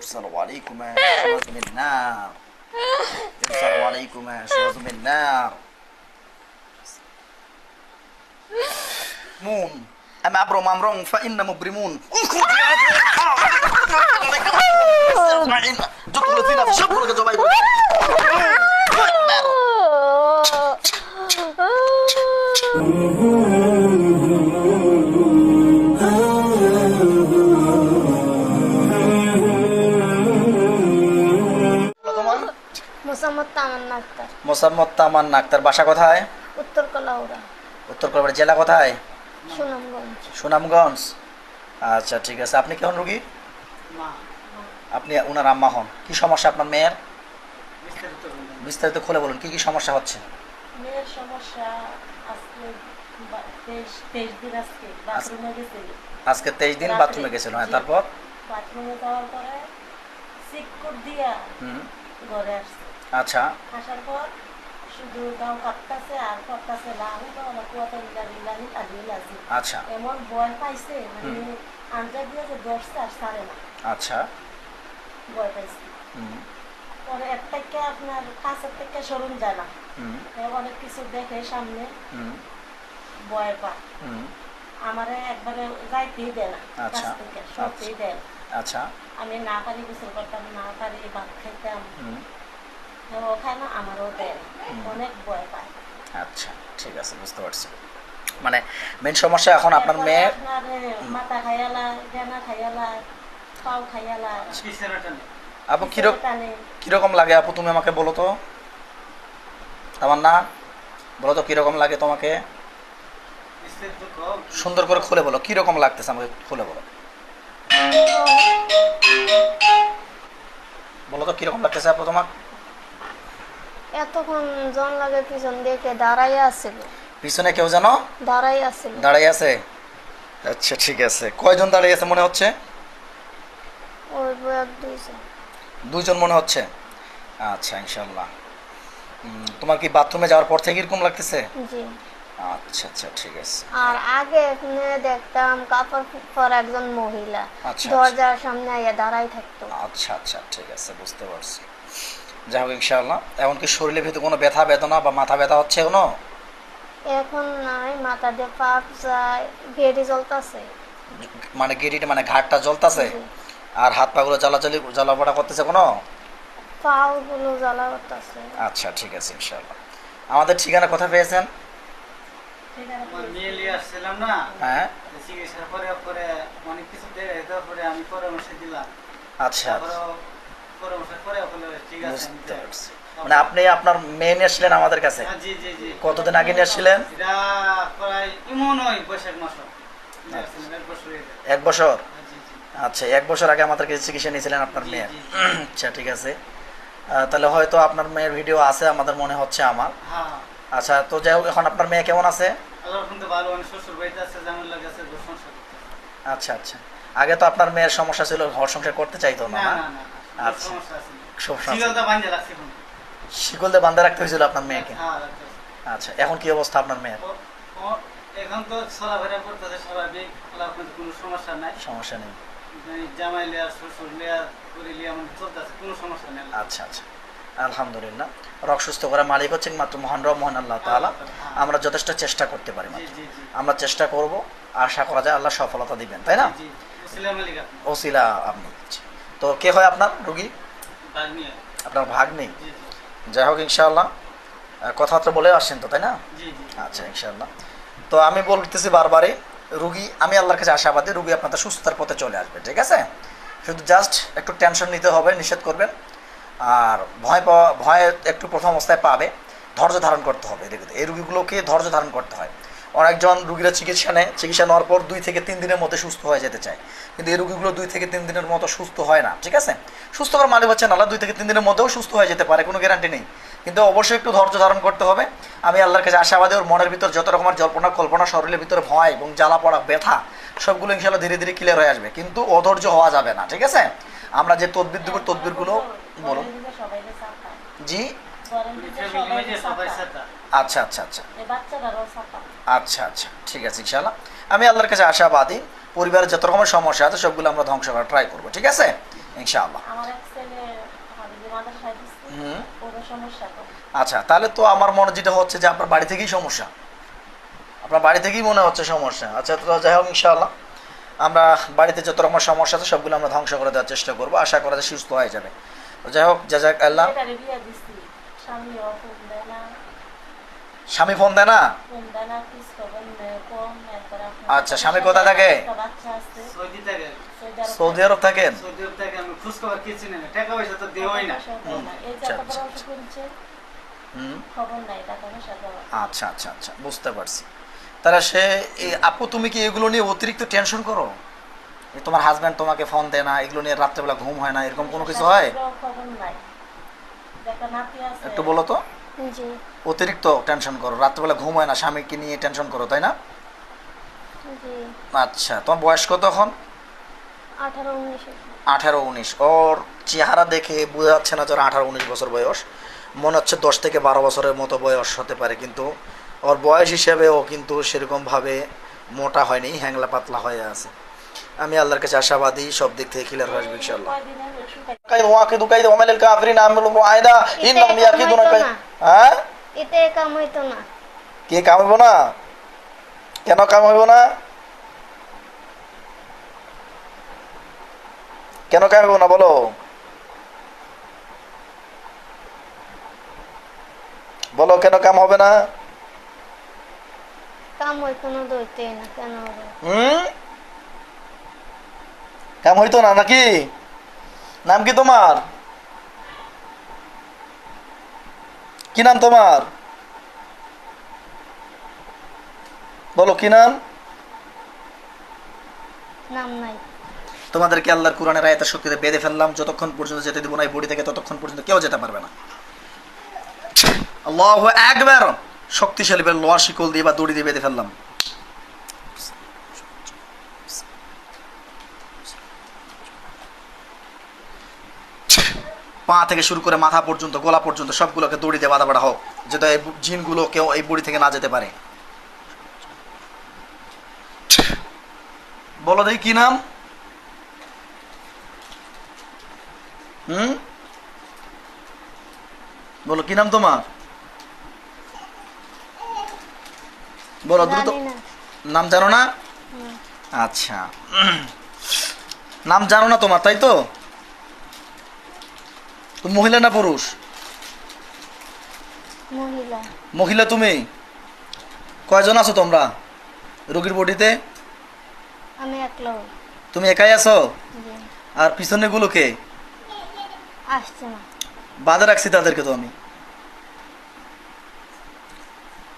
يرسل عليكما شواظ من نار يرسل عليكما شواظ من نار مون أما أبرم أمرهم فإن مبرمون যতগুলো দিন আছে সবগুলোকে জবাই করে মোসাম্মদ তামান্না আক্তার। বাসা কোথায়? উত্তর কলাউড়া। উত্তর কলাউড়া। জেলা কোথায়? সুনামগঞ্জ। সুনামগঞ্জ। আচ্ছা ঠিক আছে। আপনি কেমন রোগী? আপনি ওনার আম্মা হন। কি সমস্যা আপনার মেয়ের? বিস্তারিত খুলে বলুন, কি কি সমস্যা হচ্ছে? মেয়ের সমস্যা আজকে 23 দিন বাথরুমে গেছিল। আজকে 23 দিন বাথরুমে গেছিল। হ্যাঁ, তারপর বাথরুমে যাওয়ার পরে সিটকোট দিয়া ঘরে আসছে। আচ্ছা। আসার পর শুধু গাও কাঁপতাছে আর করতাছে লাল না কুয়াতে লালি আদি লাগছে। আচ্ছা। এমন ভয় পাইছে মানে আঞ্জা দিয়ে যে দশটা আর ছাড়ে না। আচ্ছা। ভয় পাইছে। পরে একটা আপনার কাছের থেকে সরুন যায় না। অনেক কিছু দেখে সামনে ভয় পায়। আমারে একবারে যাইতেই দেয় না। আচ্ছা। কাছ থেকে সরতেই দেয় না। আচ্ছা। আমি না পারি গোসল করতাম, না পারি ভাত খাইতাম, ওখানে আমারও দেয় না। অনেক ভয় পায়। আচ্ছা ঠিক আছে, বুঝতে পারছি। মানে মেন সমস্যা এখন আপনার মেয়ে মাথা খাইয়ালা, ডানা খাইয়ালা, পাও খাইয়ালা। আপু কিরকম লাগে আপু? তুমি আমাকে বলো তো। আমার না বলো তো কিরকম লাগে তোমাকে? সুন্দর করে খুলে বলো, কিরকম লাগতেছে আমাকে খুলে বলো। বলো তো কিরকম লাগতেছে আপু তোমার? এতক্ষণ জন লাগে পিছন দেখে দাঁড়াই আছিল। পিছনে কেউ জানো? দাঁড়াই আছিল। দাঁড়াই আছে। আচ্ছা ঠিক আছে। কয়জন দাঁড়িয়ে আছে মনে হচ্ছে? ওই বয়াক দুইজন মনে হচ্ছে। আচ্ছা ইনশাআল্লাহ। তোমার কি বাথরুমে যাওয়ার পর থেকে এরকম লাগতেছে? জি। আচ্ছা আচ্ছা ঠিক আছে। আর আগে এখানে দেখতাম কাপড় পরা একজন মহিলা আচ্ছা দরজার সামনে আইয়া দাঁড়াই থাকতো। আচ্ছা আচ্ছা ঠিক আছে, বুঝতে পারছি। যাই হোক ইনশাআল্লাহ। এখন কি শরীরের ভিতরে কোনো ব্যথা বেদনা বা মাথা ব্যথা হচ্ছে কোনো? এখন নাই, মাথা দিয়ে পাক যায়, গেড়ি জ্বলতাছে। মানে গেড়িটা মানে ঘাটটা জ্বলতাছে? আর হাত পা গুলো জ্বালাপোড়া করতেছে কোনো? পাও গুলো জ্বালা করতেছে। আচ্ছা ঠিক আছে ইনশাআল্লাহ। আমাদের ঠিকানা কোথায় পেয়েছেন? হ্যাঁ। আচ্ছা মানে আপনি আপনার মেয়ে নিয়ে আসলেন আমাদের কাছে? কতদিন আগে নিয়ে আসছিলেন? 1 বছর। আচ্ছা 1 বছর আগে আমাদের কাছে চিকিৎসা নিয়েছিলেন আপনার মেয়ে। আচ্ছা ঠিক আছে। তাহলে হয়তো আপনার মেয়ের ভিডিও আছে আমাদের মনে হচ্ছে আমার। আচ্ছা তো যাই হোক, এখন আপনার মেয়ে কেমন আছে? আচ্ছা আচ্ছা। আগে তো আপনার মেয়ের সমস্যা ছিল, ঘর সংসার করতে চাইতো না। আচ্ছা শিকল দিয়ে বাঁধা রাখতে হয়েছিল আপনার মেয়েকে। আচ্ছা এখন কি অবস্থা আপনার মেয়ের? এখন তো চলাফেরা করতেছে স্বাভাবিক, কোনো সমস্যা নাই। সমস্যা নেই। জামাই লিয়া শ্বশুর লিয়া করে লিয়া চলতেছে, কোনো সমস্যা নেই। আচ্ছা আচ্ছা আলহামদুলিল্লাহ। রোগ সুস্থ করা মালিক হচ্ছেন মাত্র মহান রব মহান আল্লাহ তাআলা। আমরা যথেষ্ট চেষ্টা করতে পারি, আমরা চেষ্টা করব, আশা করা যায় আল্লাহ সফলতা দিবেন, তাই না? ওসিলা আপনি। তো কে হয় আপনার রোগী? আপনার ভাগ্নি। যাই হোক ইনশাআল্লাহ কথাবার্তা বলে আসছেন তো, তাই না? আচ্ছা ইনশাআল্লাহ। তো আমি বলতেছি বারবারই, রুগী আমি আল্লাহর কাছে আশাবাদী রুগী আপনাদের সুস্থতার পথে চলে আসবে, ঠিক আছে? শুধু জাস্ট একটু টেনশন নিতে হবে, নিষেধ করবেন। আর ভয় একটু প্রথম অবস্থায় পাবে, ধৈর্য ধারণ করতে হবে। এই রুগীগুলোকে ধৈর্য ধারণ করতে হয়। অনেকজন রুগীরা চিকিৎসা নেওয়ার পর 2 থেকে 3 দিনের মধ্যে সুস্থ হয়ে যেতে চায়, কিন্তু এই রুগীগুলো 2 থেকে 3 দিনের মতো সুস্থ হয় না, ঠিক আছে? সুস্থ করার মালিক হচ্ছেন আল্লাহ। 2 থেকে 3 দিনের মধ্যেও সুস্থ হয়ে যেতে পারে, কোনো গ্যারান্টি নেই, কিন্তু অবশ্যই একটু ধৈর্য ধারণ করতে হবে। আমি আল্লাহর কাছে আশাবাদী ওর মনের ভিতর যত রকমের জল্পনা কল্পনা, শরীরের ভিতরে ভয় এবং জ্বালা পড়া ব্যথা সবগুলো ইনশাআল্লাহ ধীরে ধীরে ক্লিয়ার হয়ে আসবে, কিন্তু অধৈর্য হওয়া যাবে না, ঠিক আছে? আমরা যে তদবির দেব তদবিরগুলো বলুন। জি আচ্ছা আচ্ছা আচ্ছা আচ্ছা আচ্ছা ঠিক আছে ইনশাআল্লাহ। আমি আল্লাহর কাছে আশাবাদী পরিবারের যত রকমের সমস্যা আছে সবগুলো আমরা ধ্বংস করার ট্রাই করবো, ঠিক আছে? ইনশাআল্লাহ। আমার এক ছেলে হাবিবি মাদ্রাসায় দিচ্ছে, হুম। ওরও সমস্যা তো। আচ্ছা, তাহলে তো আমার মনে যেটা হচ্ছে যে আপনার বাড়ি থেকেই সমস্যা, আপনার বাড়ি থেকেই মনে হচ্ছে সমস্যা। আচ্ছা, তো যাই হোক ইনশাআল্লাহ আমরা বাড়িতে যত রকম সমস্যা আছে সবগুলো আমরা ধ্বংস করে দেওয়ার চেষ্টা করবো, আশা করা যায় সুস্থ হয়ে যাবে। তো যাই হোক, জাযাক আল্লাহ। এটারে বিয়ে দিছি, স্বামীও ফোন দেয় না, স্বামী ফোন দেয় না? ফোন দেয় না, খোঁজ খবর নেয় কম। এরপর আপনার আচ্ছা, স্বামী কোথায় থাকে? একটা বাচ্চা আছে, সৌদি থেকে সৌদি আরব সৌদি আরব থাকেন? সৌদি আরব থেকে আমি খোঁজ খবর কিছু নেই, টাকা পয়সা তো দেওয়াই না। এই যে আচ্ছা, এত বড় আচ্ছা, অসুখ হয়েছে, হুম। খবর নাই, টাকা পয়সা দেওয়া। আচ্ছা আচ্ছা আচ্ছা, বুঝতে পারছি। তাহলে সে আপু তুমি কি এগুলো নিয়ে অতিরিক্ত টেনশন করো? এই তোমার হাজব্যান্ড তোমাকে ফোন দেয় না, এগুলো নিয়ে রাত্রেবেলা ঘুম হয় না, এরকম কোনো কিছু হয়? শাশুড়িরও খবর নাই, একটা নাতি আছে। একটু বলো তো। জি অতিরিক্ত টেনশন করো, রাত্রেবেলা ঘুম হয় না, স্বামীকে নিয়ে টেনশন করো, তাই না? জি আচ্ছা, তোমার বয়স কত এখন? 18-19 18-19। ওর চেহারা দেখে বোঝা যাচ্ছে না যার 18-19 বছর বয়স, মনে হচ্ছে 10 থেকে 12 বছরের মতো বয়স হতে পারে, কিন্তু ওর বয়স হিসেবে ও কিন্তু সেরকমভাবে মোটা হয়নি, হ্যাংলা পাতলা হয়ে আছে। আমি আল্লাহর কাছে আশাবাদী সব দিক থেকে ক্লিয়ার হয়ে আসবে ইনশাআল্লাহ। কয়দিন হলো শুকাই। কাইদ ওয়াকিদু কাইদ ওয়ামালিল কাফিরিন আমালুহু মুআইদা ইন্নাহুম ইয়াকিদুনা কাইদ। হ্যাঁ, এতে কাম হইতো না। কে কাম হইব না? কেন কাম হইব না? কেন কাম হইব না বলো? বলো কেন কাম হবে না? কাম হইতো না দইতে না কেন হবে? কাম হইতো না নাকি? নাম কি তোমার? কি নাম তোমার? বলো কি নাম? নাম নাই। তোমাদেরকে আল্লাহর কোরআনের আয়াতের শক্তিতে বেঁধে ফেললাম, যতক্ষণ পর্যন্ত যেতে দিব না এই বডি থেকে ততক্ষণ পর্যন্ত কেউ যেতে পারবে না। আল্লাহু আকবার। শক্তিশালী বের লোহার শিকল দিয়ে বা দড়ি দিয়ে বেঁধে ফেললাম। পা থেকে শুরু করে মাথা পর্যন্ত, গলা পর্যন্ত সবগুলোকে দড়ি দিয়ে বাঁধা বাঁধা হোক, যাতে এই জিনগুলো কেউ এই বডি থেকে না যেতে পারে। বলো দেখি কি নাম? বলো কি নাম তোমার? বলো দ্রুত। জানি না। নাম জানো না? হুম। আচ্ছা, নাম জানো না তোমার, তাই তো? তুমি মহিলা না পুরুষ? মহিলা। মহিলা। তুমি কয়জন আছো তোমরা রোগীর বডিতে? আমি একলা হই। তুমি একাই আছো? জি আর পিছনে গুলো কে? আসছে না। বাঁধে রাখছি তাদেরকে, তো আমি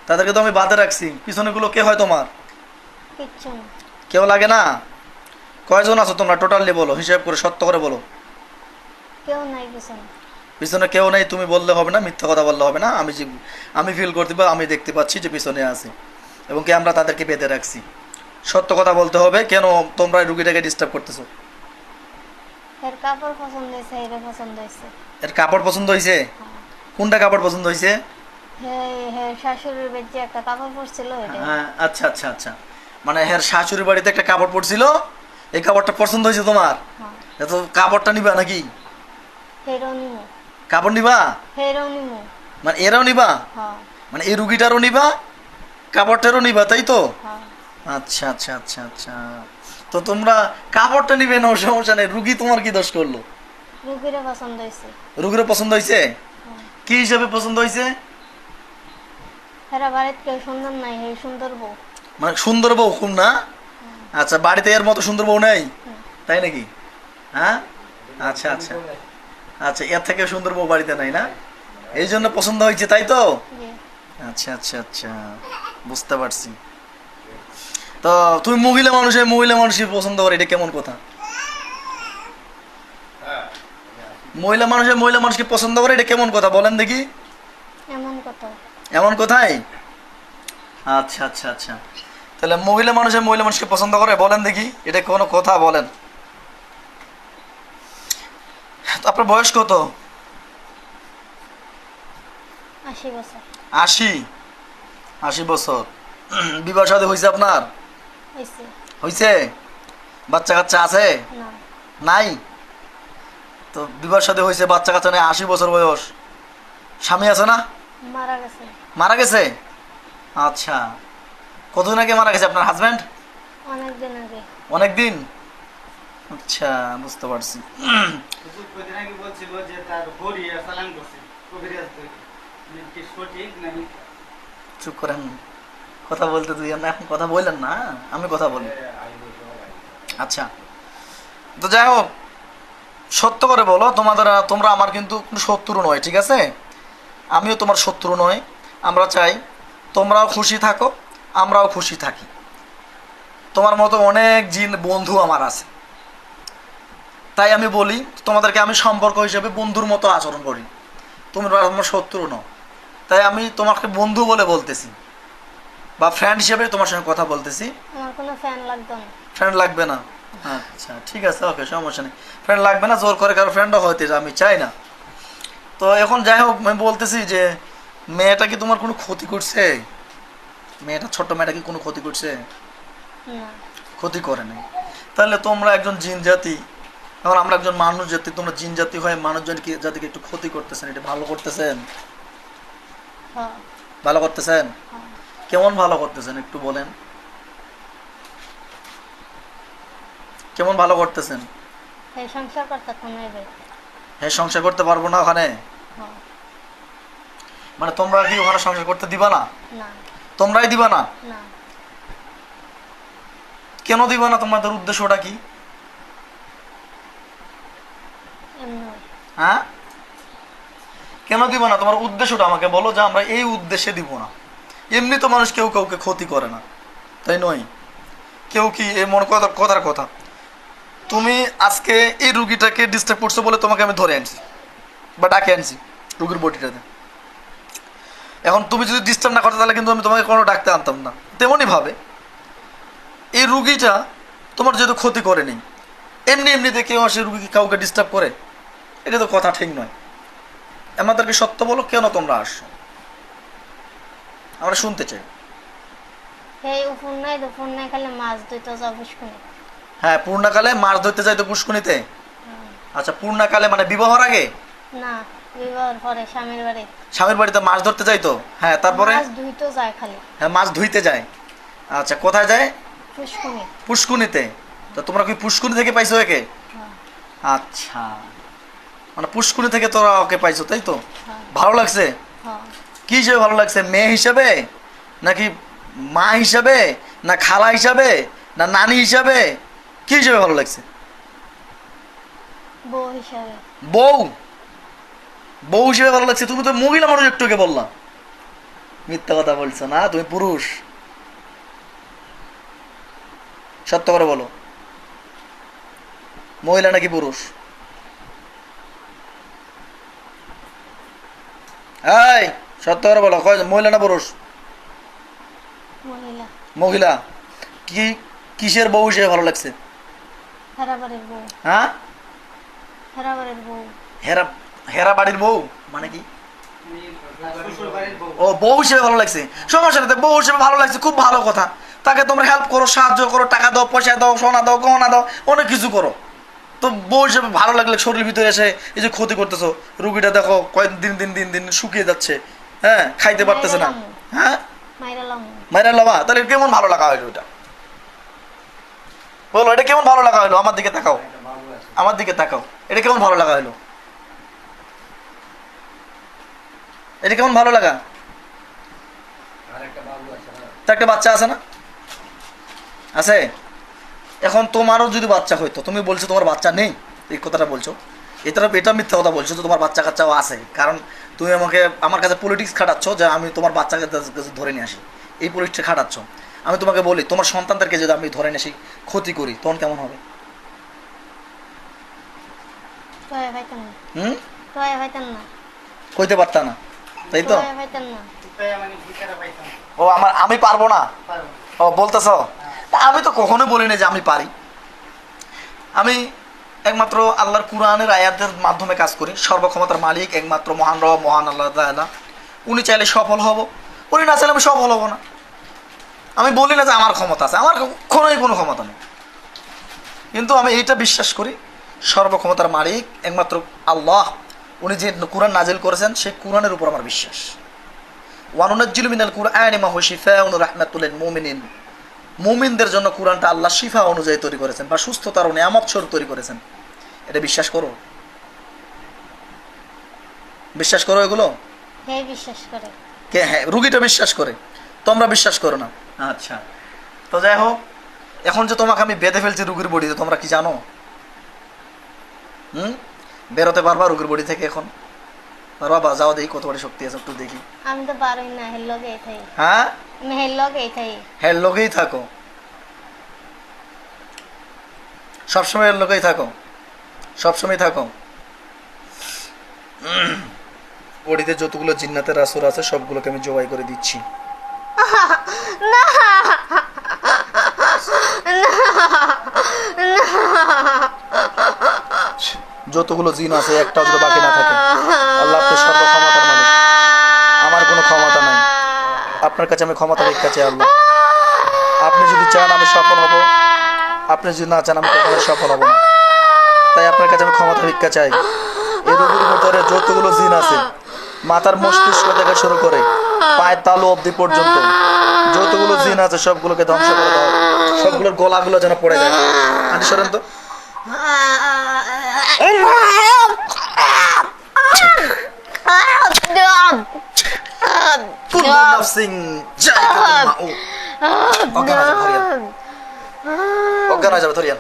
তাদেরকে তো আমি বাঁধে রাখছি। পিছনে গুলো কে হয় তোমার? কিচ্ছু না। কেউ লাগে না? কয়জন আছো তোমরা টোটালি বলো, হিসাব করে সত্য করে বলো। কেউ নাই পিছনে। পিছনে কেউ নেই তুমি বললে হবে না, মিথ্যা কথা বললে হবে না। আমি ফিল করতে পারি, আমি দেখতে পাচ্ছি যে পিছনে আছে এবং কি আমরা তাদেরকে বেঁধে রাখছি। সত্য কথা বলতে হবে। কেন তোমরা রুগীটাকে ডিস্টার্ব করতেছো? এর কাপড় পছন্দ হয়েছে, এর পছন্দ হয়েছে। এর কাপড় পছন্দ হয়েছে? কোনটা কাপড় পছন্দ হয়েছে? হ্যাঁ শাশুড়ির বেঁচে একটা কাপড় পরছিল এটা। হ্যাঁ, আচ্ছা আচ্ছা আচ্ছা, মানে হের শাশুড়ির বাড়িতে একটা কাপড় পরছিল, এই কাপড়টা পছন্দ হয়েছে তোমার? হ্যাঁ এত কাপড়টা নিবা নাকি? হেরো নিমু। কাপড় নিবা হেরো নিমু। মানে এরাও নিবা, হ্যাঁ মানে এই রুগীটারও নিবা, কাপড়টারও নিবা, তাই তো? হ্যাঁ। আচ্ছা আচ্ছা আচ্ছা আচ্ছা, তো তোমরা কাপড়টা নিবে না, সমস্যা নেই। রুগী তোমার কি দোষ করলো? রুগীরা পছন্দ হয়েছে। রুগীর পছন্দ হয়েছে? কি হিসাবে পছন্দ হয়েছে? হেরা বাড়িতে কেউ সুন্দর নাই, হে সুন্দর বউ। মানে সুন্দর বউ খুব না? আচ্ছা, বাড়িতে এর মতো সুন্দর বউ নেই, তাই নাকি? হ্যাঁ, আচ্ছা আচ্ছা আচ্ছা, এর থেকে সুন্দর বউ বাড়িতে নাই না, এই জন্য পছন্দ হয়েছে, তাই তো? জি আচ্ছা আচ্ছা আচ্ছা, বুঝতে পারছি। তো তুমি মহিলা মানুষের পছন্দ করে, এটা কেমন কথা? মহিলা মানুষকে পছন্দ করে, এটা কেমন কথা বলেন দেখি? এমন কথা। এমন কথাই? আচ্ছা আচ্ছা আচ্ছা, তাহলে মহিলা মানুষকে পছন্দ করে, বলেন দেখি এটা কোনো কথা? বলেন। তো আপনার বয়স কত? 80 বছর 80 বছর। বিবাহ শাদী হয়েছে আপনার? হয়েছে। হয়েছে? বাচ্চা কাচ্চা আছে? না। নাই? তো বিবাহ সাথে হয়েছে, বাচ্চা কাচ্চা নেই, 80 বছর বয়স, স্বামী আছে না? মারা গেছে মারা গেছে? আচ্ছা, কতদিন আগে মারা গেছে আপনার হাজব্যান্ড? অনেকদিন আগে। অনেক দিন? আচ্ছা, বুঝতে পারছি। হুজুর কদিন আগে বলছিল যে তার বড়ি চালান করছে কবিরাজ থেকে, কি সঠিক না মিথ্যা? চুপ করেন, কথা বলতে তুই না, এখন কথা বললেন না, আমি কথা বলি। আচ্ছা, তো যাই হোক, সত্য করে বলো, তোমরা আমার কিন্তু কোনো শত্রু নয়, ঠিক আছে? আমিও তোমার শত্রু নয়। আমরা চাই তোমরাও খুশি থাকো, আমরাও খুশি থাকি। তোমার মতো অনেক জিন বন্ধু আমার আছে, তাই আমি বলি তোমাদেরকে আমি সম্পর্ক হিসেবে বন্ধুর মতো আচরণ করি। তোমরা আমার শত্রু নও, তাই আমি তোমাকে বন্ধু বলে বলতেছি, বা ফ্রেন্ড হিসেবে তোমার সঙ্গে কথা বলতেছি। আমার কোনো ফ্যান লাগতো না। ফ্রেন্ড লাগবে না? আচ্ছা, ঠিক আছে, ওকে, সমস্যা নেই। ফ্রেন্ড লাগবে না, জোর করে কারো ফ্রেন্ডও হইতে আমি চাই না। তো এখন যাই হোক, আমি বলতেছি যে মেয়েটা কি তোমার কোনো ক্ষতি করছে? মেয়েটা, ছোট্ট মেয়েটা কি কোনো ক্ষতি করছে? না। ক্ষতি করে নাই। তাহলে তোমরা একজন জিন জাতি, এখন আমরা একজন মানুষ জাতি, তোমরা জিন জাতি হয়ে মানুষজনকে জাতিকে একটু ক্ষতি করতেছেন, এটা ভালো করতেছেন? হ্যাঁ। ভালো করতেছেন? হ্যাঁ। কেমন ভালো করতেছেন একটু বলেন, কেমন ভালো করতেছেন? এই সংসার করতে কোন ভাই? হ্যাঁ, সংসার করতে পারবো না ওখানে? হ্যাঁ। মানে তোমরা কি ওখানে সংসার করতে দিবা না? না। তোমরাই দিবা না? না। কেন দিবা না? তোমাদের উদ্দেশ্যটা কি? এমনি। হ্যাঁ, কেন দিবা না? তোমার উদ্দেশ্যটা আমাকে বলো, যে আমরা এই উদ্দেশ্যে দিব না। এমনি তো মানুষ কেউ কাউকে ক্ষতি করে না, তাই নয়? কেউ কি এই মনে কথার কথা, তুমি আজকে এই রুগীটাকে ডিস্টার্ব করছো বলে তোমাকে আমি ধরে আনছি বা ডাকে আনছি রুগীর বডিটাতে। এখন তুমি যদি ডিস্টার্ব না করতে, তাহলে কিন্তু আমি তোমাকে কোনো ডাকতে আনতাম না। তেমনই ভাবে এই রুগীটা তোমার যেহেতু ক্ষতি করেনি, এমনিতে কেউ আসে রুগীকে কাউকে ডিস্টার্ব করে, এটা তো কথা ঠিক নয়। আমাদেরকে সত্য বলো, কেন তোমরা আসছো, আমরা শুনতে চাই। এই উপর নাই দুপুর নাই খালি মাছ দুইটা যা পুষ্কুনি। হ্যাঁ, পূর্ণকালে মাছ ধরতে যাইতো পুষ্কুনিতে। আচ্ছা, পূর্ণকালে মানে বিবাহর আগে? না, বিবাহের পরে স্বামীর বাড়ি। স্বামীর বাড়িতে মাছ ধরতে যাইতো? হ্যাঁ, তারপরে? মাছ ধুইতে যায় খালি। হ্যাঁ, মাছ ধুইতে যায়। আচ্ছা, কোথায় যায়? পুষ্কুনি। পুষ্কুনিতে। তো তোমরা কি পুষ্কুনি থেকে পাইছো একে? হ্যাঁ। আচ্ছা, মানে পুষ্কুনি থেকে তোরা ওকে পাইছো, তাই তো? হ্যাঁ। ভালো লাগছে? হ্যাঁ। কি হিসেবে ভালো লাগছে? মেয়ে হিসাবে, নাকি মা হিসাবে, না খালা হিসাবে, না নানি হিসাবে, কি হিসেবে ভালো লাগছে? বউ হিসাবে। বউ? বউ হিসেবে ভালো লাগছে? তুমি তো মহিলা মানুষ, একটুকে বললাম। মিথ্যা কথা বলছো না, তুমি পুরুষ। সত্য করে বলো, মহিলা নাকি পুরুষ? এই, সত্য করে বলো, মহিলা না পুরুষ? মহিলা। মহিলা। কি কিসের বউ হিসেবে ভালো লাগছে? হেরাবাড়ির বউ। হ্যাঁ, হেরাবাড়ির বউ। হেরা হেরা বাড়ির বউ মানে কি? শ্বশুর বাড়ির বউ। ও, বউ হিসেবে ভালো লাগছে, সমস্যা নেই। বউ হিসেবে ভালো লাগছে, খুব ভালো কথা। তাকে তোমরা হেল্প করো, সাহায্য করো, টাকা দাও, পয়সা দাও, সোনা দাও, গহনা দাও, অনেক কিছু করো। তো বউ হিসেবে ভালো লাগলে শরীর ভিতরে এসে এই যে ক্ষতি করতেছো, রুগীটা দেখো কয়েক দিন দিন দিন দিন শুকিয়ে যাচ্ছে, হ্যাঁ, খাইতে পারতেছে না। হ্যাঁ, মাইরা লামা, তাহলে কেমন ভালো লাগা হইলো? এটা বলো, এটা কেমন ভালো লাগা হইলো? আমার দিকে তাকাও, আমার দিকে তাকাও, এটা কেমন ভালো লাগা হইলো? এটা কেমন ভালো লাগা? তো একটা বাচ্চা আছে না? আছে। এখন তোমারও যদি বাচ্চা হইতো, তুমি বলছো তোমার বাচ্চা নেই, এই কথাটা বলছো, এটা মিথ্যা কথা বলছো। তো তোমার বাচ্চা কাচ্চাও আছে, কারণ তুমি আমাকে আমার কাছে পলিটিক্স খাটাচ্ছ যে আমি তোমার বাচ্চা কাছে ধরে নিয়ে আসি, এই পলিটিক্সটা খাটাচ্ছ। আমি তোমাকে বলি, তোমার সন্তানদেরকে যদি আমি ধরে নিয়ে আসি, ক্ষতি করি, তখন কেমন হবে? হুম, কইতে পারতা না, তাই তো? ও, আমি পারবো না? ও, বলতেছ? তা আমি তো কখনো বলি না যে আমি পারি। আমি একমাত্র আল্লাহর কুরআনের আয়াতের মাধ্যমে কাজ করি। সর্বক্ষমতার মালিক একমাত্র মহান রব, মহান আল্লাহ তাআলা, উনি চাইলে সফল হব, উনি না চাইলে আমি সফল হব না। আমি বলি না যে আমার ক্ষমতা আছে, আমার কোনো ক্ষমতা নেই। কিন্তু আমি এইটা বিশ্বাস করি সর্বক্ষমতার মালিক একমাত্র আল্লাহ, উনি যে কোরআন নাজিল করেছেন সেই কোরআনের উপর আমার বিশ্বাস। ওয়ানুনাজ্জিলু মিনাল কুরআনি মা হুয়া শিফাউন ওয়া রাহমাতুল লিল মুমিনিন, মুমিনদের জন্য কোরআনটা আল্লাহ শিফা অনুযায়ী তৈরি করেছেন বা সুস্থতার ও নিয়ামত স্বরূপ তৈরি করেছেন। এটা বিশ্বাস করো? বিশ্বাস করো এগুলো? হ্যাঁ বিশ্বাস করে। কে? হ্যাঁ, রুগীটা বিশ্বাস করে, তোমরা বিশ্বাস করো না। আচ্ছা, তো যাই হোক, এখন যে তোমাকে আমি বেঁধে ফেলছি রুগীর বডিতে, তোমরা কি জানো? বেরোতে পারবা রুগীর বডি থেকে এখন? পারবা? বা যাও দেখি কত বড় শক্তি আছে, একটু দেখি। আমি তো পারি না, হের লগেই থাই। হ্যাঁ, আমি হের লগেই থাই। হ্যাঁ, লোকেই থাকো, সবসময় এর লোকেই থাকো, সবসময় থাকো। বডিতে যতগুলো জিন্নাতের আসর আছে সবগুলোকে আমি জবাই করে দিচ্ছি। যতগুলো জিন আছে একটা যদি বাকি না থাকে। আল্লাহ আপনি সর্বক্ষমতার মালিক, আমার কোনো ক্ষমতা নাই, আপনার কাছে আমি ক্ষমতা ভিক্ষা চাই। আল্লাহ আপনি যদি চান আমি সফল হব, আপনি যদি না চান আমি কখনো সফল হব না। তাই আপনার কাছে আমি ক্ষমতা ভিক্ষা চাই। এই রোগীর ভিতরে যতগুলো জিন আছে, মাথার মস্তিষ্ক থেকে শুরু করে পায়ের তালু অবধি পর্যন্ত যতগুলো জিন আছে সবগুলোকে ধ্বংস করে দাও, সবগুলোর গলাগুলো যেন পড়ে যায়। আনি সরেন তো। কুল্লু নাফসিন যায়কাতুল মাউত। অজ্ঞান হয়ে যাবে, ধরিয়ান। অজ্ঞান হয়ে যাবে, ধরিয়ান।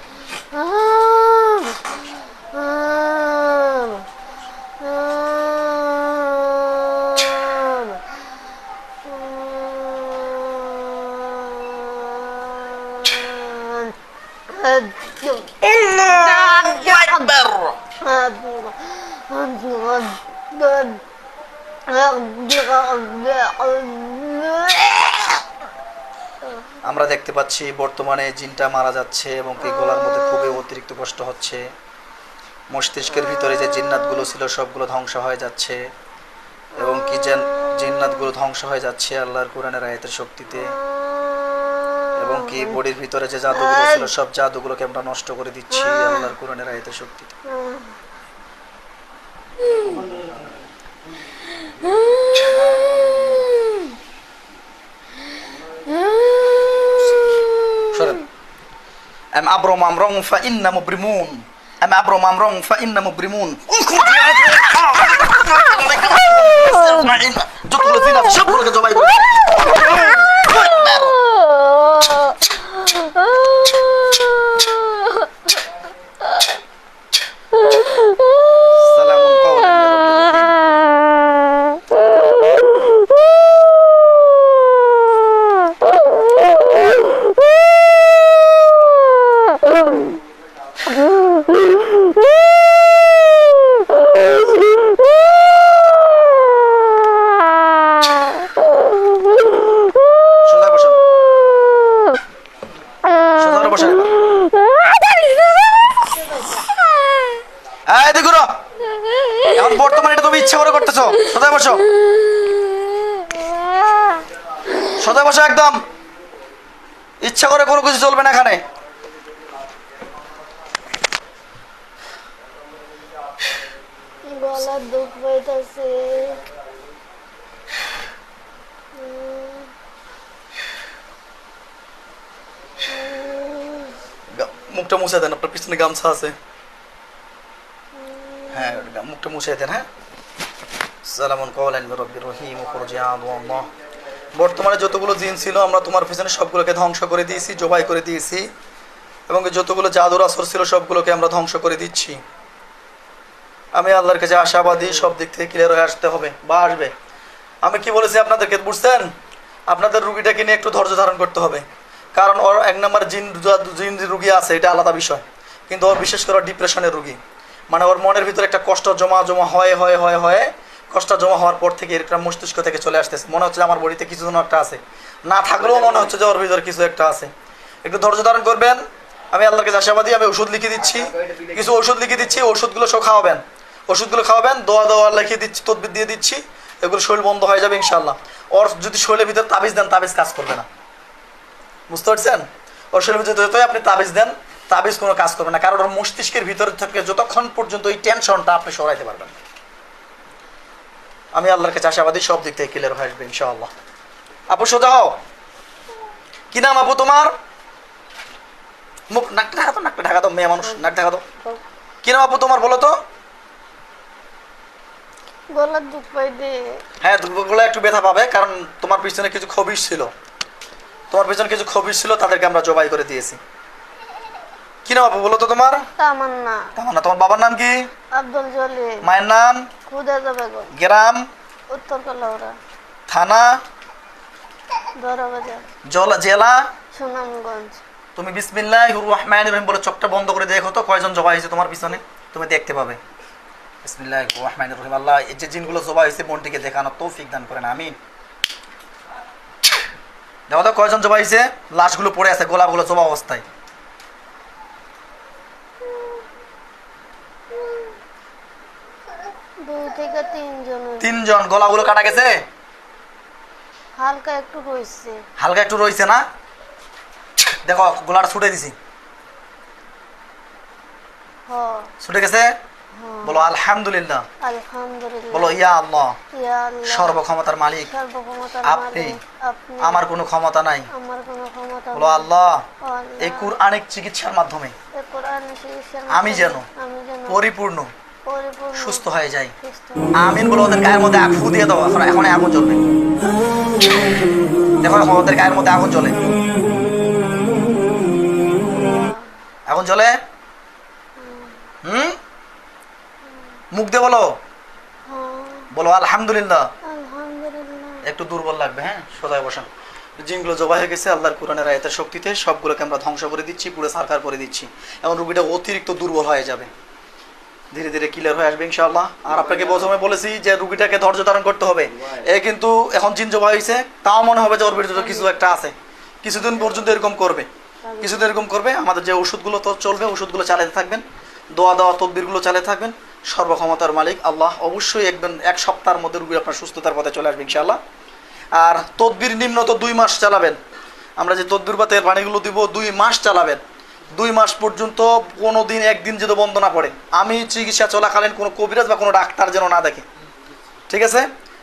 আমরা দেখতে পাচ্ছি বর্তমানে জিনটা মারা যাচ্ছে এবং কি গলার মধ্যে খুবই অতিরিক্ত কষ্ট হচ্ছে। মস্তিষ্কের ভিতরে যে জিন্নাতগুলো ছিল সবগুলো ধ্বংস হয়ে যাচ্ছে এবং কি জিন্নাতগুলো ধ্বংস হয়ে যাচ্ছে আল্লাহর কোরআনের আয়াতের শক্তিতে। এবং কি বডির ভিতরে যে জাদুগুলো ছিল সব জাদুগুলোকে আমরা নষ্ট করে দিচ্ছি আল্লাহর কোরআনের আয়াতের শক্তিতে। أم أبرم أمرا فإن مبرمون أم أبرم أمرا فإن مبرمون যতগুলো জিন আছে সবগুলোকে জবাই করে সালামুন কওলান বর্তমানে এটা তুমি ইচ্ছা করে করতেছো। সদাই বসো, সদাই বসো, একদম ইচ্ছা করে কোনো কিছু চলবে না এখানে। গলার দুঃখ পাইতাছে। মুখটা মুছে দেন, আপনার পিছনে গামছা আছে। হ্যাঁ, মুখটা মুছে দেন। হ্যাঁ, সালামুন কওলান মির রাব্বির রহিম ফুরজিআন আল্লাহ। বর্তমানে যতগুলো জিন ছিল আমরা তোমার পিছনে সবগুলোকে ধ্বংস করে দিয়েছি, জবাই করে দিয়েছি এবং যতগুলো জাদুর আসর ছিল সবগুলোকে আমরা ধ্বংস করে দিচ্ছি। আমি আল্লাহর কাছে আশাবাদী সব দিক থেকে ক্লিয়ার হয়ে আসতে হবে বা আসবে। আমি কি বলেছি আপনাদেরকে বুঝছেন? আপনাদের রুগীটাকে নিয়ে একটু ধৈর্য ধারণ করতে হবে, কারণ ওর এক নম্বর জিন রুগী আছে, এটা আলাদা বিষয়, কিন্তু ওর বিশেষ করে ডিপ্রেশনের রুগী। মানে ওর মনের ভিতরে একটা কষ্ট জমা হয়ে কষ্ট জমা হওয়ার পর থেকে এরকম মস্তিষ্ক থেকে চলে আসতেছে, মনে হচ্ছে আমার বডিতে কিছু যেন একটা আছে, না থাকলেও মনে হচ্ছে যে ওর ভিতরে কিছু একটা আছে। একটু ধৈর্য ধারণ করবেন। আমি আল্লাহর কাছে আশাবাদী। আমি ওষুধ লিখে দিচ্ছি, কিছু ওষুধ লিখে দিচ্ছি, ওষুধগুলো সব খাওয়াবেন, ওষুধগুলো খাওয়াবেন, দোয়া লিখিয়ে দিচ্ছি, তদবির দিয়ে দিচ্ছি, এগুলো শরীর বন্ধ হয়ে যাবে ইনশাল্লাহ। ওর যদি শরীরের ভিতরে তাবিজ দেন, তাবিজ কাজ করবে না, বুঝতে পারছেন? ওর শরীরের ভিতরে যতই আপনি তাবিজ দেন তাবিজ কোনো কাজ করবে না, কারণ ওর মস্তিষ্কের ভিতরে থেকে যতক্ষণ পর্যন্ত এই টেনশনটা আপনি সরাইতে পারবেন না। আমি আল্লাহর কাছে আশাবাদী সব দিক থেকে ক্লিয়ার হয়ে আসবে ইনশাআল্লাহ। আপু সোজা হও। কি নাম আপু তোমার? মুখ নাকটা ঢাকা দাও, মেয়ে মানুষ নাক ঢাকা দাও। কি নাম আপু তোমার বলো তো? গলার দুধ পাই দে। হ্যাঁ, গলা একটু ব্যথা পাবে, কারণ তোমার পিছনে কিছু খবিশ ছিল, তাদেরকে আমরা জবাই করে দিয়েছি। কি নাম আপু বলো তো তোমার? তামান্না। তামান্না। তোমার বাবার নাম কি? আব্দুল জলিল। মায়ের নাম? খুদেজা বেগম। গ্রাম? উত্তর কলাউড়া। থানা? দরাবাজার। জেলা? সুনামগঞ্জ। তুমি বিসমিল্লাহির রহমানির রহিম বলে চোখটা বন্ধ করে দেখো তো কয়জন জবাই হয়েছে তোমার পিছনে, তুমি দেখতে পাবে। বিসমিল্লাহির রহমানির রহিম। আল্লাহ এই যে জিনগুলো জবাই হয়েছে মনটিকে দেখানোর তৌফিক দান করেন, আমিন। দেখো তো কয়জন জবাই হয়েছে, লাশগুলো পড়ে আছে গোলাগুলো জবা অবস্থায়। 2 থেকে 3 জন। 3 জন। গলাগুলো কাটা গেছে? হালকা একটু রয়েছে। হালকা একটু রয়েছে না? দেখো গলাটা ছুটে দিছি, ছুটে গেছে। বলো আলহামদুলিল্লাহ। আলহামদুলিল্লাহ। বলো ইয়া আল্লাহ, ইয়া আল্লাহ, সর্বক্ষমতার মালিক সর্বক্ষমতার আপনি, আপনি, আমার কোনো ক্ষমতা নাই। আমার কোনো ক্ষমতা বলো নেই। আল্লাহ, আল্লাহ, এই কুরআনিক চিকিৎসার মাধ্যমে এই কোরআনের চিকিৎসার আমি যেন মাধ্যমে পরিপূর্ণ পরিপূর্ণ সুস্থ হয়ে যাই। সুস্থ আমিন বলো। ওদের গায়ের মধ্যে ফু দিয়ে দাও, এখন আগুন জ্বলবে। দেখো এখন ওদের গায়ের মধ্যে আগুন জ্বলে, আগুন জ্বলে। মুখ দিয়ে বলো, বলো আলহামদুলিল্লাহ। আলহামদুলিল্লাহ। একটু দুর্বল লাগবে, হ্যাঁ সোজায় বসান। জিনগুলো জবাই হয়ে গেছে আল্লাহর কোরআনের আয়াতের শক্তিতে, সবগুলোকে আমরা ধ্বংস করে দিচ্ছি, পুরো সারকার করে দিচ্ছি। এখন রুগীটা অতিরিক্ত দুর্বল হয়ে যাবে, ধীরে ধীরে ক্লিয়ার হয়ে আসবে ইনশাআল্লাহ। আর আপনাকে প্রথমে বলেছি যে রুগীটাকে ধৈর্য ধারণ করতে হবে। এ কিন্তু এখন জিন জবাই হয়েছে, তাও মনে হবে যে ওর ভিতরে কিছু একটা আছে। কিছুদিন পর্যন্ত এরকম করবে, কিছুদিন এরকম করবে। আমাদের যে ওষুধগুলো তো চলবে, ওষুধগুলো চালাতে থাকবেন, দোয়া দেওয়া তদবিরগুলো চালাতে থাকবেন। সর্বক্ষমতার মালিক আল্লাহ অবশ্যই এক সপ্তাহের মধ্যে রুগী আপনার সুস্থতার পথে চলে আসবে ইনশাআল্লাহ। আর তদবির নিম্নত 2 মাস চালাবেন। আমরা যে তদবির বা তেল পানিগুলো দিব 2 মাস চালাবেন। 2 মাস পর্যন্ত কোনো দিন একদিন যদি বন্ধ না পড়ে, আমি চিকিৎসা চলাকালীন কোনো কবিরাজ বা কোনো ডাক্তার যেন না দেখে, ঠিক আছে?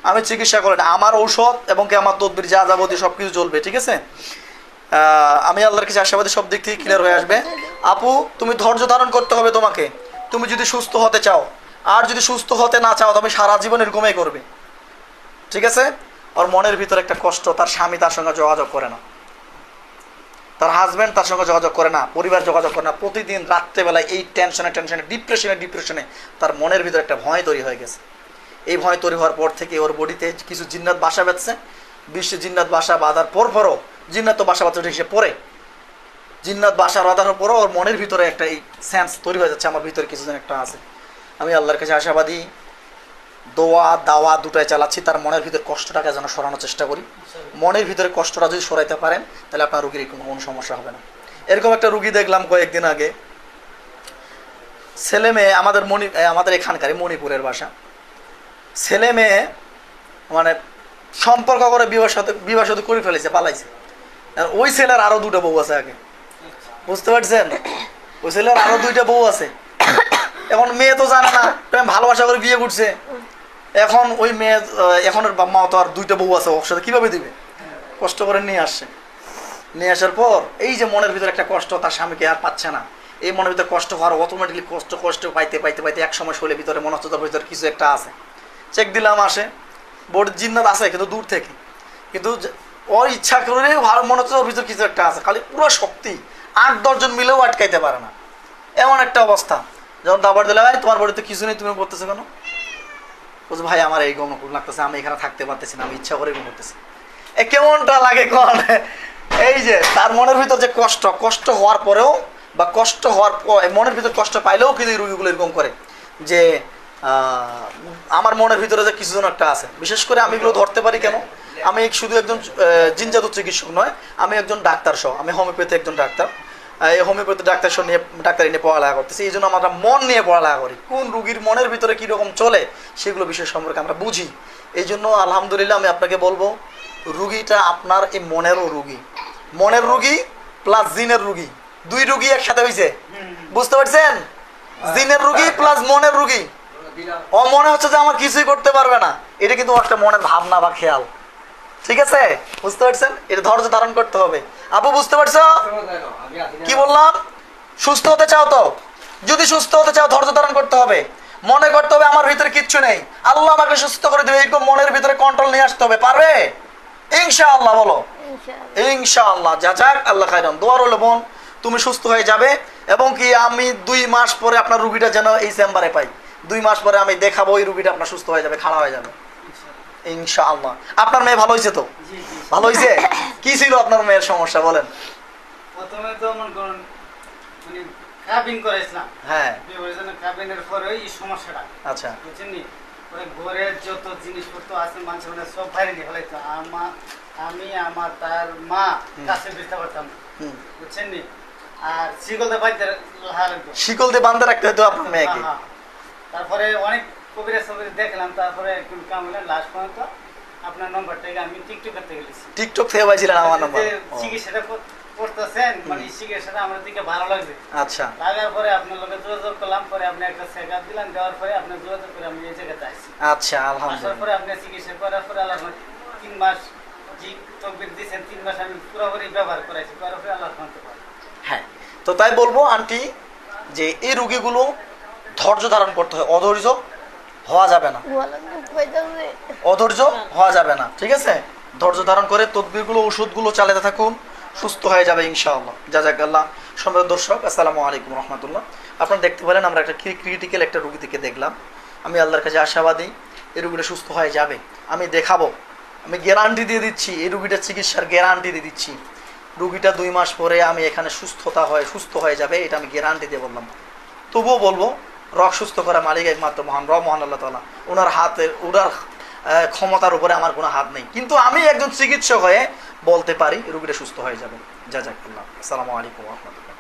আমি চিকিৎসা করেন, আমার ঔষধ এবং কি আমার তদবির যা যাবতীয় সব কিছু চলবে, ঠিক আছে? আমি আল্লাহর কাছে আশাবাদী সব দিক থেকে ক্লিয়ার হয়ে আসবে। আপু তুমি ধৈর্য ধারণ করতে হবে তোমাকে, তুমি যদি সুস্থ হতে চাও। আর যদি সুস্থ হতে না চাও তুমি সারা জীবন এরকমই করবে, ঠিক আছে? ওর মনের ভিতরে একটা কষ্ট, তার স্বামী তার সঙ্গে যোগাযোগ করে না, তার হাজব্যান্ড তার সঙ্গে যোগাযোগ করে না, পরিবার যোগাযোগ করে না। প্রতিদিন রাত্রেবেলায় এই টেনশনে ডিপ্রেশনে তার মনের ভিতরে একটা ভয় তৈরি হয়ে গেছে। এই ভয় তৈরি হওয়ার পর থেকে ওর বডিতে কিছু জিন্নাত বাসা বেঁধছে। বিশ্বে জিন্নাত বাসা বাঁধার পরও জিন্নাত তো বাসা বাঁধতে হিসেবে পরে জিন্নাত বাসা বাঁধানোর পরও ওর মনের ভিতরে একটা এই সেন্স তৈরি হয়ে যাচ্ছে, আমার ভিতরে কিছুদিন একটা আছে। আমি আল্লাহর কাছে আশাবাদী, দোয়া দাওয়া দুটাই চালাচ্ছি, তার মনের ভিতরে কষ্টটাকে যেন সরানোর চেষ্টা করি। মনের ভিতরে কষ্টটা যদি সরাইতে পারেন তাহলে আপনার রুগীর কোনো সমস্যা হবে না। এরকম একটা রুগী দেখলাম কয়েকদিন আগে, ছেলে মেয়ে, আমাদের এখানকারই মণিপুরের বাসা, ছেলে মেয়ে মানে সম্পর্ক করে বিবাহ সাথে করে ফেলেছে, পালাইছে। ওই ছেলের আরো 2টা বউ আছে আগে, বুঝতে পারছেন? ওই ছেলের আরো 2টা বউ আছে। এখন মেয়ে তো জানে না, ভালোবাসা করে বিয়ে করছে। এখন ওই মেয়ে, এখন ওর মা তো আর 2টা বউ আছে, ওর সাথে কিভাবে দিবে? কষ্ট করে নিয়ে আসছে। নিয়ে আসার পর এই যে মনের ভিতরে একটা কষ্ট, তার স্বামীকে আর পাচ্ছে না। এই মনের ভিতরে কষ্ট হওয়ার অটোমেটিকলি কষ্ট পাইতে এক সময় শরীরের ভিতরে মনে হচ্ছে তার ভিতরে কিছু একটা আছে। চেক দিলাম, আসে বোর্ড জিন্নাত আছে কিন্তু দূর থেকে, কিন্তু ওর ইচ্ছা করে ভালো মনে হচ্ছে ওর ভিতরে কিছু একটা আছে। খালি পুরো শক্তি 8-10 জন মিলেও আটকাইতে পারে না, এমন একটা অবস্থা। যখন দাবার দিলে ভাই তোমার বাড়িতে কিছু নেই, তুমি করতেছো কেন? বলছে ভাই আমার এই গম লাগতেছে, আমি এখানে থাকতে পারতেছি না, আমি ইচ্ছা করে করতেছি। কেমনটা লাগে কোন? এই যে তার মনের ভিতর যে কষ্ট হওয়ার পরেও বা কষ্ট হওয়ার মনের ভিতর কষ্ট পাইলেও কিন্তু এই রোগীগুলো এরকম করে যে আমার মনের ভিতরে যে কিছু জন একটা আছে। বিশেষ করে আমি এগুলো ধরতে পারি কেন? আমি শুধু একজন জিনজাদু চিকিৎসক নয়, আমি একজন ডাক্তার সহ, আমি হোমিওপ্যাথি একজন ডাক্তার। এই হোমিওপ্যাথি ডাক্তারি নিয়ে পড়ালেখা করতেছি। এই জন্য আমরা মন নিয়ে পড়ালেখা করি, কোন রুগীর মনের ভিতরে কীরকম চলে সেগুলো বিষয় সম্পর্কে আমরা বুঝি। এই জন্য আলহামদুলিল্লাহ আমি আপনাকে বলবো, রুগীটা আপনার এই মনের রুগী প্লাস জিনের রুগী দুই রুগী একসাথে হয়েছে, বুঝতে পারছেন? জিনের রুগী প্লাস মনের রুগী। ও মনে হচ্ছে যে আমার কিছুই করতে পারবে না, এটা কিন্তু একটা মনের ভাবনা বা খেয়াল, ঠিক আছে? বুঝতে পারছেন? এটা ধৈর্য ধারণ করতে হবে। আপু বুঝতে পারছো কি বললাম? সুস্থ হতে চাও তো, যদি সুস্থ হতে চাও ধৈর্য ধারণ করতে হবে, মনে করতে হবে আমার ভিতরে কিচ্ছু নেই, আল্লাহ আমাকে সুস্থ করে দেবে, এরকম মনের ভিতরে কন্ট্রোল নিয়ে আসতে হবে। পারবে ইনশাআল্লাহ? বলো ইনশাআল্লাহ। ইনশাআল্লাহ। যা যাক, আল্লাহ খাইরাম। দোয়া রইল বোন, তুমি সুস্থ হয়ে যাবে। এবং কি আমি 2 মাস পরে আপনার রুগীটা যেন এই চেম্বারে পাই, 2 মাস পরে আমি দেখাবো ওই রুগীটা আপনার সুস্থ হয়ে যাবে, খাড়া হয়ে যাবে ইনশাআল্লাহ। আপনার মেয়ে ভালো হয়েছে তো? জি জি। ভালো হয়েছে? কি ছিল আপনার মেয়ের সমস্যা বলেন? প্রথমে তো মনে করুন মানে কাবিং করেছিলাম, হ্যাঁ, বিবাহের কাবিনের পরে এই সমস্যাটা, আচ্ছা, বুঝছেন নি? পরে ঘরের যত জিনিসপত্র আছে মানুষের মানে সব বাইরে নিয়ে ফেলাইতো। আমি আমার তার মা কাছে বেরতে পারতাম না, হুম। বুঝছেন নি? আর শিকলটা বাড়িতে লাগতো। শিকল দিয়ে বাঁধতে রাখতে হতো আপনার মেয়েকে? হ্যাঁ, হ্যাঁ। তারপরে অনেক কবিরা সবিরা দেখলাম, তারপরে একটু কাম হলেন, লাস্ট পর্যন্ত আপনার নম্বরটাকে আমি টিকটক করতে গেছি। টিকটক থেকে পাইছিলেন আমার নাম্বার? চিকিৎসাটা করতেছেন মানে চিকিৎসাটা আমার দিকে ভালো লাগবে, আচ্ছা, লাগার পরে আপনার লোকের যোগাযোগ করলাম, পরে আপনি একটা চেক আপ দিলেন, দেওয়ার পরে আপনার যোগাযোগ করে আমি এই জায়গাতে আসছি। আচ্ছা, আসার আলহামদুলিল্লাহ। পরে আপনি চিকিৎসা করার পরে আল্লাহ 3 মাস জি তকবির দিয়েছেন, 3 মাস আমি পুরোপুরি ব্যবহার করাইছি, করার পরে আল্লাহ মানতে পারি। হ্যাঁ, তো তাই বলবো আন্টি যে এই রোগীগুলো ধৈর্য ধারণ করতে হয়, অধৈর্য হওয়া যাবে না, বলেন দুঃখ হইতাছে। অধৈর্য হওয়া যাবে না, ঠিক আছে? ধৈর্য ধারণ করে তদবিরগুলো ওষুধগুলো চালাতে থাকুন, সুস্থ হয়ে যাবে ইনশাআল্লাহ। জাযাকাল্লাহ। সম্মানিত দর্শক, আসসালামু আলাইকুম রহমতুল্লাহ। আপনারা দেখতে পেলেন আমরা একটা ক্রিটিক্যাল একটা রোগী থেকে দেখলাম। আমি আল্লাহর কাছে আশাবাদী এই রোগীটা সুস্থ হয়ে যাবে। আমি দেখাবো, আমি গ্যারান্টি দিয়ে দিচ্ছি, এই রোগীটার চিকিৎসার গ্যারান্টি দিয়ে দিচ্ছি। রোগীটা 2 মাস পরে আমি এখানে সুস্থ হয়ে যাবে, এটা আমি গ্যারান্টি দিয়ে বললাম। তবুও বলবো রোগ সুস্থ করা মালিক একমাত্র মহান আল্লাহ তাআলা। ওনার ক্ষমতার উপরে আমার কোনো হাত নেই, কিন্তু আমি একজন চিকিৎসক হয়ে বলতে পারি রোগীটা সুস্থ হয়ে যাবে। জাযাকাল্লাহ। আসসালামু আলাইকুম ওয়া রাহমাতুল্লাহ।